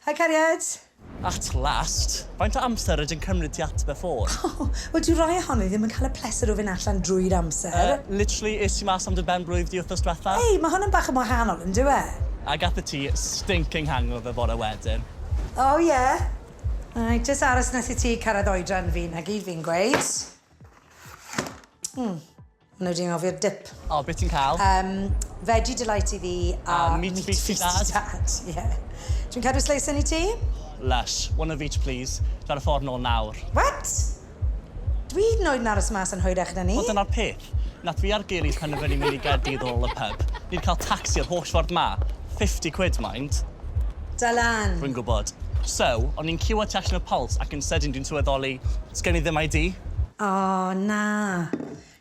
Hi, Cariad. At last. Faint o amser ydyn cymryd ti at before? Wel, dyw rai ohonyn ddim yn cael y pleser o fynd allan drwy'r amser. Literally, is ti mas am dy ben blwydd di wrthos diwetha? Ei, mae hwn yn bach yn wahanol, yn dyw e? A gath y ti stinking hangover bore wedyn. Oh, yeah. Just aros nes I ti cyrraedd oedran fi, na gyd fi'n gweud. Nhw wedi'n ngofio'r dip. O, beth ti'n cael? Veggie delight i fi a meat feast i dad. Yeah. Dwi'n cadw sleison i ti? Lush. One of each, please. Dwi'n y ffordd nôl nawr. What? Dwi hyd yn oed yn aros mas yn hwyrach na ni. Wel, dyna'r peth. Nath fi ar geiriau penderfynu mynd i Nghaerdydd ôl y pub. Ni'n cael taxi o'r holl ffordd ma. 50 quid, mind. Dylan. Rwy'n gwybod. So, o'n i'n cywed tu allan y puls ac yn sydyn dwi'n swyddoli, sgen i ddim ID. O, na.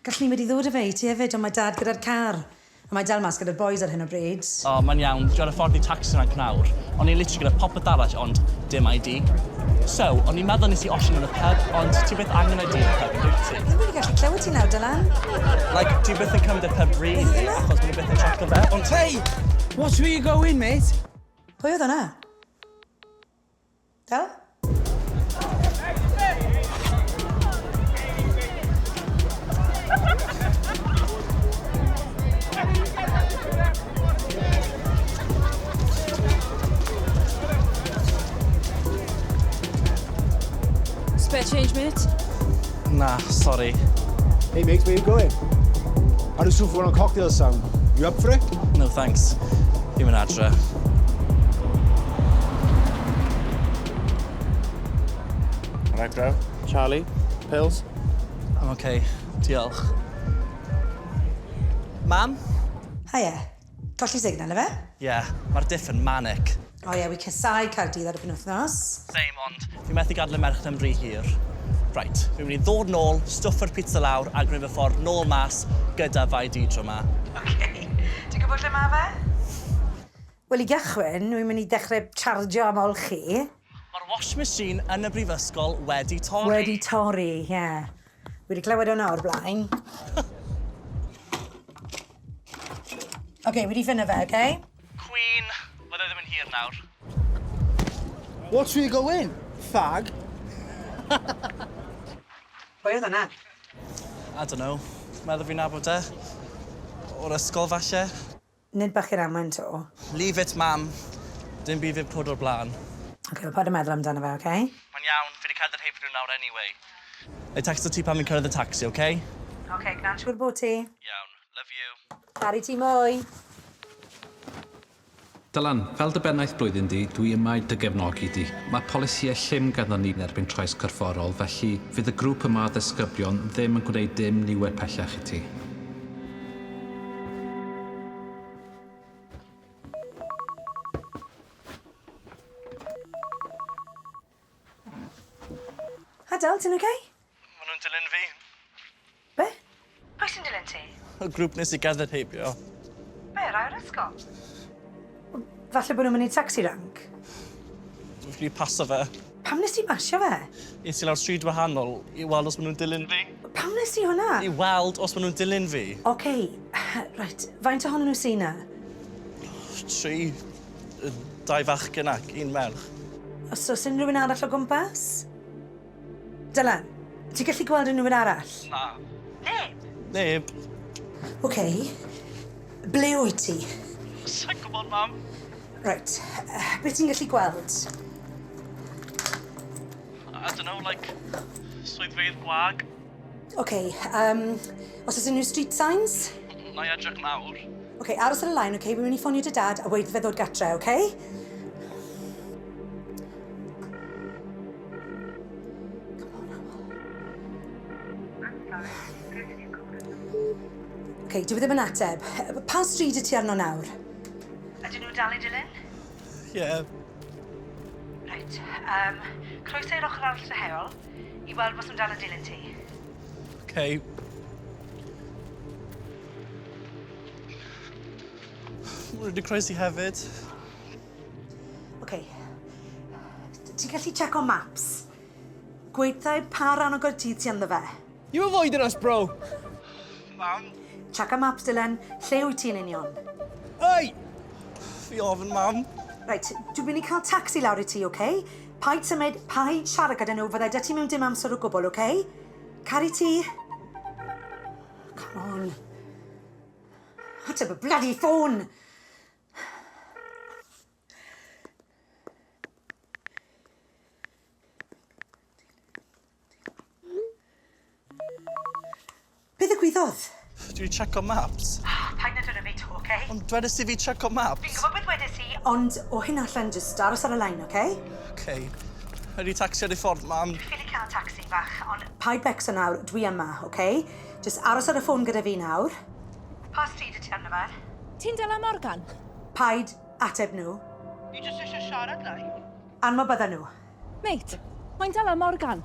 Gallwn ni wedi ddod â fe i ti hefyd, ond mae dad gyda'r car. A mae dal mas gyda'r boys ar hyn o bryd. O, mae'n iawn. Dwi'n ar y ffordd i taxi yna'n cnawr. O'n i'n literally gyda popeth arall, ond dim ID. So, o'n i'n meddwl nes i osian yn y pub, ond ti byth angen ID yn y pub, yn dweud ti? Ddim wedi gallu clywed ti nawr, Dylan. Like, ti byth yn cymryd y pub really, achos ma'n byth yn tracto fe. Ond Hey! Watch where you going, mate. Pwy oedd hwnna? Del? Spare change, mate? na, sorry. Hey mate, where you going? I just want a cocktail sound. You up for it? No, thanks. Fi'n mynd adre. Right, bro. Charlie, pills? I'm okay. Diolch. Mam? Haia. Colli signal, efe? Yeah, mae'r diff yn manic. O ie, wi cysau Cardiff ar y penwythnos. Same, ond fi'n methu gadw y merch yn rhy hir. Right, fi'n mynd i ddod nôl, stwffio'r pizza lawr a gwneud y ffordd nôl mas gyda fai didro ma. Okay. Ti'n gwybod lle ma fe? Wel, i gychwyn, dwi'n mynd i dechrau chargio am ol chi. Mae'r wash machine yn y brifysgol wedi torri. Wedi torri, ie. Yeah. Wedi clywed hwnna o'r blaen. OK, wedi ffynnu fe, OK? Queen, fydde ddim yn hir nawr. Watch where you going, fag. Pwy oedd hwnna? I don't know. Meddwl fi'n nabod e. O'r ysgol falle. Nid bach i'r amwen to. Leave it, mam. Dim byd fi'n clwd o'r blaen. OK, wel paid â meddwl amdano fe, OK? Mae'n iawn, fi wedi cerdda'r heip nhw nawr anyway. Ei texto ti pan fi'n cyrraedd y taxi, OK? OK, gna'n siŵr bod ti. Iawn, love you. Cari ti mwy. Dylan, fel dy bennaeth blwyddyn di, dwi yma i dy gefnogi di. Mae polisïau llym ganddo ni erbyn trais corfforol, felly fydd y grŵp yma o ddisgyblion ddim yn gwneud dim niwed pellach i ti. Adel, ti'n OK? Maen nhw'n dilyn fi. Be? Pwy sy'n dilyn ti? Y grŵp nes i gerdded heibio. Be, rai o'r ysgol? Falle bod nhw'n mynd i taxi rank? Dwi'n ffili paso fe. Pam nes ti basio fe? Is i lawr stryd wahanol i weld os maen nhw'n dilyn fi. Pam nes ti hwnna? I weld os maen nhw'n dilyn fi. OK, right. Faint ohonyn nhw sy'n na? 3, 2 fachgen ac 1 merch. Os oes unrhyw un arall o gwmpas? Dylan, ti'n gallu gweld unrhyw un arall? Na. Neb? Neb. OK. Ble wyt ti? Sa'n gwybod, mam. Right. Be ti'n gallu gweld? I don't know, like, swyddfeydd gwag. OK. Os oes unrhyw street signs? Na i edrych nawr. OK, aros ar y Lein, OK? Wy'n mynd i ffonio dy dad a weid fe ddod gatre, OK? OK, dwi ddim yn ateb. Pa stryd y ti arno nawr? Ydyn nhw dal i dilyn? Yeah. Reit. Croeso i'r ochr arall y heol i weld os nhw'n dal yn dilyn ti. Okay. Mae'n wedi croesi hefyd. OK. Ti'n gallu check o maps? Gweithau pa ran o Gaerdydd ti ynddo fe? You avoiding us, bro? Mam. Check a maps, Dylan. Lle wyt ti'n union? Oi! Fi ofyn, mam. Reit, dwi'n mynd i cael taxi lawr i ti, oce? Paid symud, paid siarad gyda nhw, fyddai dy ti mewn dim amser o gwbl, oce? Cari ti. Come on. Ateb y bloody ffôn! Beth ddigwyddodd? Dwi wedi checo maps. Paid na dod o fi to, oce? Ond dwedais i fi checo maps. Fi'n gwybod beth wedes i, ond o hyn allan jyst aros ar y lein, oce? Okay. Ydy taxi ar y ffordd, mam. Ffili cael taxi fach, ond paid becso nawr, dwi yma, oce? Jyst aros ar y ffôn gyda fi nawr. Pa stryd y ti arno fe? Ti'n Leilah Morgan? Paid ateb nhw. Ni jyst eisiau siarad, Lein. Anma bydda nhw. Mate, mae'n Leilah Morgan.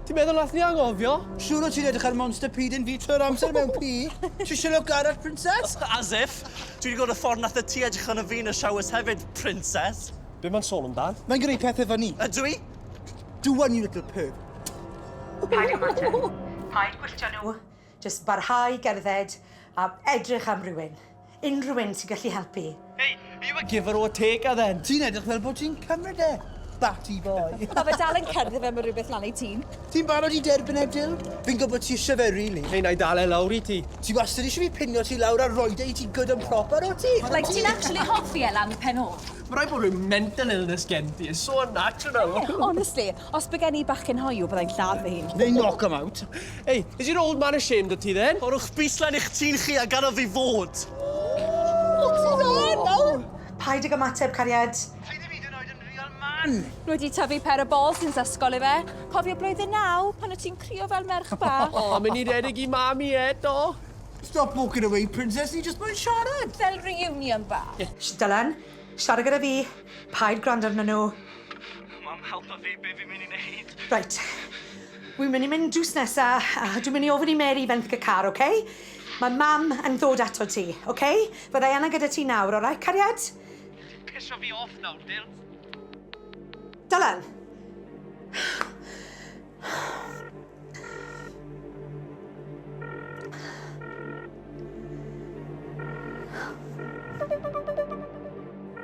Ti'n meddwl nath ni angofio? Siŵr o ti'n edrych ar monster pyd yn fi trwy'r amser mewn pi? Ti eisiau look arall, princess? As if. Dwi wedi gweld y ffordd nath y ti edrych yn y fi yn y showers hefyd, princess. Be mae'n sôn amdan? Mae'n greu pethau fan ni. Ydw i? Do one, you little perv. Paid ymateb. Paid gwylltio nhw. Jyst barhau gerdded a edrych am rhywun. Unrhywun sy'n gallu helpu. Hey, are you a giver or a taker then? Ti'n edrych fel bod ti'n cymryd e. Batty boy. Mae fe dal yn cerddi fe mae rhywbeth lan ei tîn. Ti'n barod i derbyn Edil? Fi'n gwybod ti eisiau fe, really. Neu na i dal e lawr i ti. Ti wastad eisiau fi pinio ti lawr a roed e i ti good and proper o ti. Like, ti'n actually hoffi e lan pen o? Mae rhaid bod rhywun mental illness gen ti. It's so unnatural. Honestly, os by gen i bachgen hoiw, byddai'n lladd fy hun. Neu knock him out. Hey, is your old man ashamed o ti then? Orwch buslen i'ch tîn chi a gadael fi fod. Paid ag ymateb, cariad. Ti ddim hyd yn oed yn real man. Rwy wedi tyfu per y bol sy'n ysgol i fe. Cofio blwyddyn 9, pan o ti'n crio fel merch bach. O, mynd i redeg i mami eto. Stop walking away, princess. Ni just moyn siarad. Fel reunion bach. Dylan, siarad gyda fi. Paid gwrando arnyn nhw. Mam, helpa fi, be fi'n mynd i wneud? Right. Wy'n mynd i mynd drws nesa, a dwi'n mynd i ofyn i Mary fenth y car, oce? Mae mam yn ddod ato ti, oce? Fyddai yna gyda ti nawr, o'r cariad? Pisio fi off nawr, Dil. Dylan.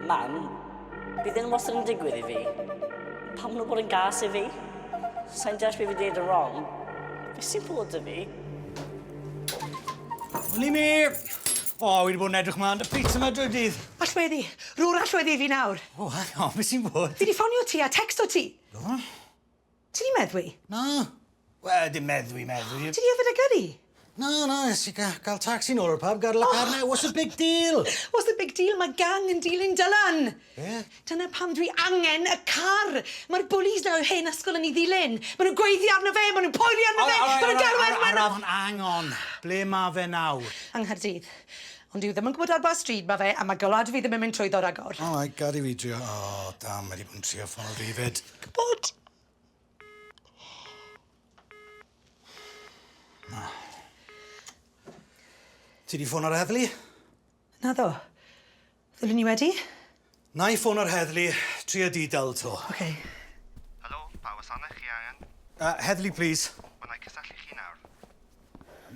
Mam, bydd yn wastad yn digwydd i fi. Pam nhw bod yn gas i fi? Sa'n deall beth fi dweud yn wrong. Beth sy'n bod y fi? Oli mi. O, wedi bod yn edrych ma'n dy pizza yma drwy dydd. Allweddi, rwy'r allweddi i fi nawr. O, hang on, beth sy'n bod? Fi di ffonio ti a text o ti. O? Ti di meddwi? Na. Wel, dim meddwi. Ti di yfed y gyrru? Na, nes i gael taxi nôl o'r pub, gadael y car na. What's the big deal? What's the big deal? Mae gang yn dilyn Dylan. Be? Dyna pam dwi angen y car. Mae'r bwlis na o'r hen ysgol yn ei ddilyn. Maen nhw'n gweiddi arno fe, maen nhw'n poeni arno fe, maen nhw'n garwedd, maen nhw... Hang on. Ble ma fe nawr? Yng Nghaerdydd. Ond dwi ddim yn gwybod ar ba stryd ma fe, a mae gylad fi ddim yn mynd trwyddo ragor. O, gadi fi drio. O, dam, wedi bod yn trio ffordd i fyd. Gwbod? Ti di ffôn ar heddlu? Na ddo. Ddylwn ni wedi? Na i ffôn ar heddlu, trio di-del to. OK. Helo, pa wasanaeth chi angen? Heddlu, please. Wyna i cysylltu chi nawr.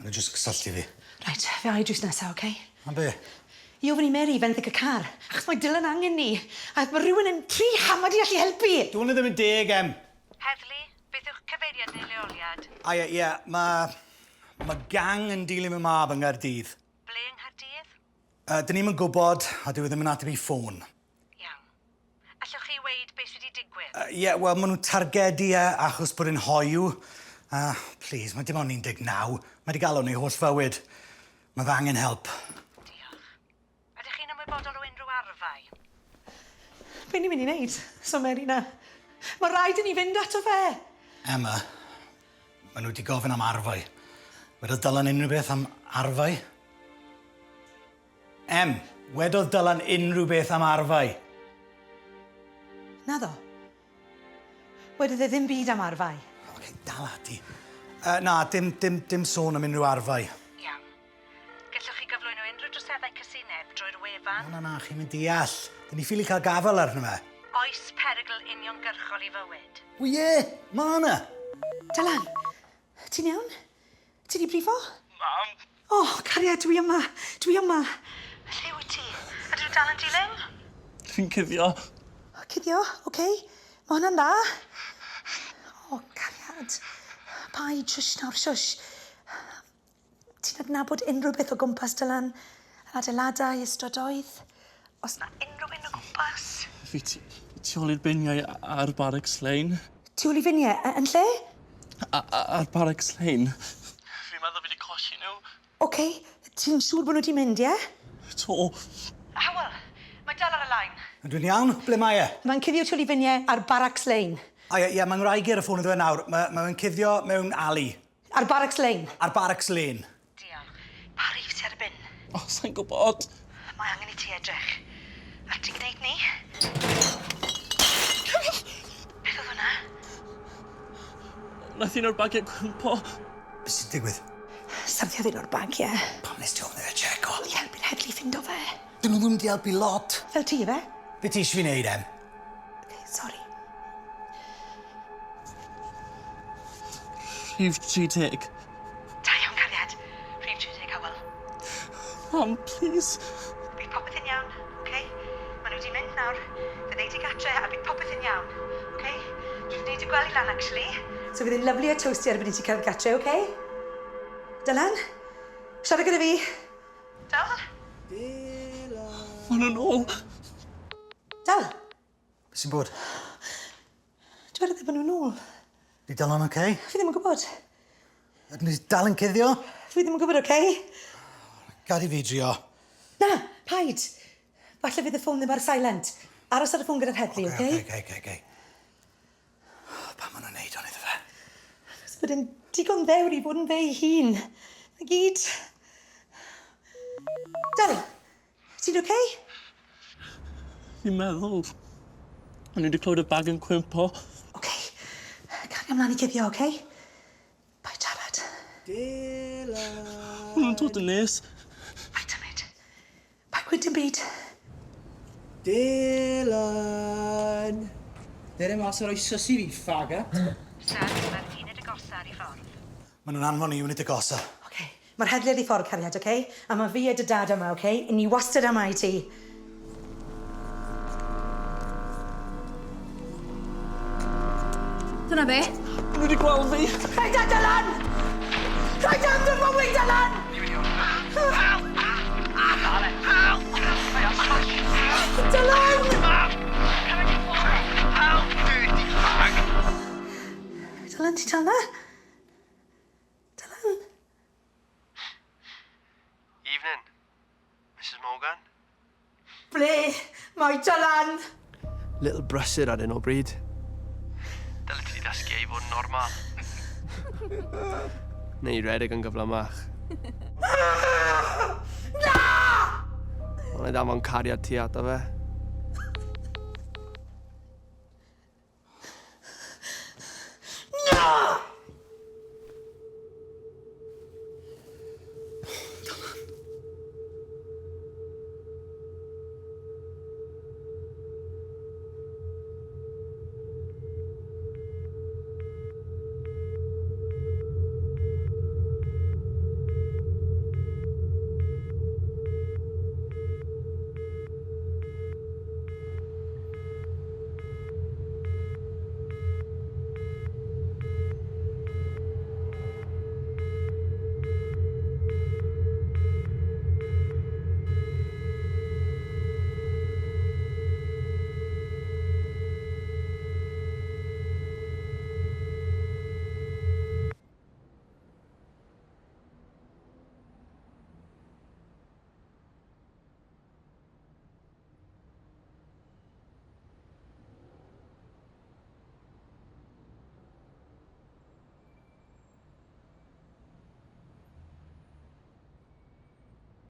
Mae'n just cysylltu fi. Reit, fe ai drws nesaf, OK? A be? I ofyn i Mary fenth y car, achos mae Dylan angen ni. A mae rhywun yn tri hamad i allu helpu. Dwi'n ddim yn deg, Heddlu, beth yw'ch cyfeiriad neu leoliad? Ie, mae gang yn dilyn y mab yng Nghaerdydd. Ble yng Nghaerdydd? Dyn ni'n gwybod, a dwi ddim yn ateb i ffôn. Iawn. Allwch chi weid beth wedi digwydd? Ie, wel, maen nhw'n targedu achos bod yn hoiw. Please, mae dim ond 19. Mae wedi galw ni holl fywyd. Mae fe angen help. Diolch. Ydych chi'n ymwybodol o unrhyw arfau? Be ni'n mynd i wneud? So Mary na. Mae rhaid i ni fynd ato fe. Emma, maen nhw wedi gofyn am arfau. Wedodd Dylan unrhyw beth am arfau? Wedodd Dylan unrhyw beth am arfau? Na ddo. Wedodd e ddim byd am arfau. Oce, dal ati. Na, dim sôn am unrhyw arfau. Iawn. Gallwch chi gyflwyno unrhyw droseddau cysineb drwy'r wefan? Na, chi'n mynd deall. Dyn ni ffili cael gafel arno fe. oes perygl uniongyrchol I fywyd. O ie, ma' na. Dylan, ti'n iawn? Ti di brifo? Mam. O, cariad, dwi yma. Dwi yma. Lle wyt ti? Ydw dal yn dilyn? Fi'n cuddio. Cuddio, oce? Ma' hwnna'n dda. O, cariad. Pai, shush nawr, shush. Ti'n adnabod unrhyw beth o gwmpas, Dylan? Adeiladau, ystydoedd? Os na unrhyw un o gwmpas? Fi tu ôl i'r biniau ar barracks Lein. Tu ôl I finiau, yn lle? Ar barracks Lein. Fi'n meddwl fi wedi colli nhw. Oce, ti'n siŵr bod nhw wedi mynd, ie? To. Hywel, mae dal ar y lain. Dwi'n iawn, ble mae e? Mae'n cuddio tu ôl I finiau ar Barracks Lane. O ie, mae'n ngwraig ar y ffôn iddo fe nawr. Mae'n cuddio mewn alley. Ar Barracks Lane. Ar Barracks Lane. Diolch. Pa rif ti erbyn? O, sa'n gwybod. Mae angen I ti edrych. A ti'n gwneud ni? Beth oedd hwnna? Nath un o'r bagiau cwmpo. Beth sy'n digwydd? Sarddio ddyn o'r bagiau. Pam nes ti ofn iddo fe checo? I helpu'r heddlu ffindo fe. Dyn nhw ddim wedi helpu lot. Fel ti, fe? Be ti eisiau fi wneud, em? Sori. Rhif 30. Da iawn, cariad. Rhif 30, Hywel. Mam, please. Bydd popeth yn iawn, oce? Maen nhw wedi mynd nawr. Fe ddeud I gatre a bydd popeth yn iawn, oce? Dwi wedi gwneud y gwely lan, actually. So fydd yn lyflu a toasty erbyn I ti cael gatre, oce? Dylan? Siarad gyda fi. Dal? Maen nhw'n ôl. Dal? Be sy'n bod? Dwi'n meddwl bod nhw'n ôl. Di Dylan oce? Fi ddim yn gwybod. Ydyn ni dal yn cuddio? Fi ddim yn gwybod, oce? Gad I fi drio. Na, paid. Falle fydd y ffôn ddim ar silent. Aros ar y ffôn gyda'r heddlu, oce? Oce. Pa maen nhw'n neud o'n iddo fe? Os bod yn digon ddewr I fod yn fe I hun. Na gyd. Dal, ti'n oce? Fi'n meddwl. O'n i wedi clywed y bag yn cwympo. Oce. Cario ymlaen I cuddio, oce? Pai siarad. Maen nhw'n dod yn nes. Pai tymyd. Pai gwynt yn byd. Dylan! Dere mas o'r oesos I fi, ffagat. Sir, mae'r uned y gosa ar I ffordd. Maen nhw'n anfon I unit y gosa. Oce. Mae'r heddlu ar ei ffordd, cariad, oce? A mae fi a dy dad yma, oce? I ni wastad yma I ti. Dyna fe. Nhw wedi gweld fi. Rhaid a Dylan! Rhaid am dy fywyd, Dylan! Dylan! Dylan, ti'n dal na? Dylan? Evening, Mrs Morgan. Ble? Mae Dylan! Little brysur ar hyn o bryd. Dyle ti ddysgu I fod yn normal. Neu redeg yn gyflymach. Na! Ond I ddam o'n cariad ti ato fe.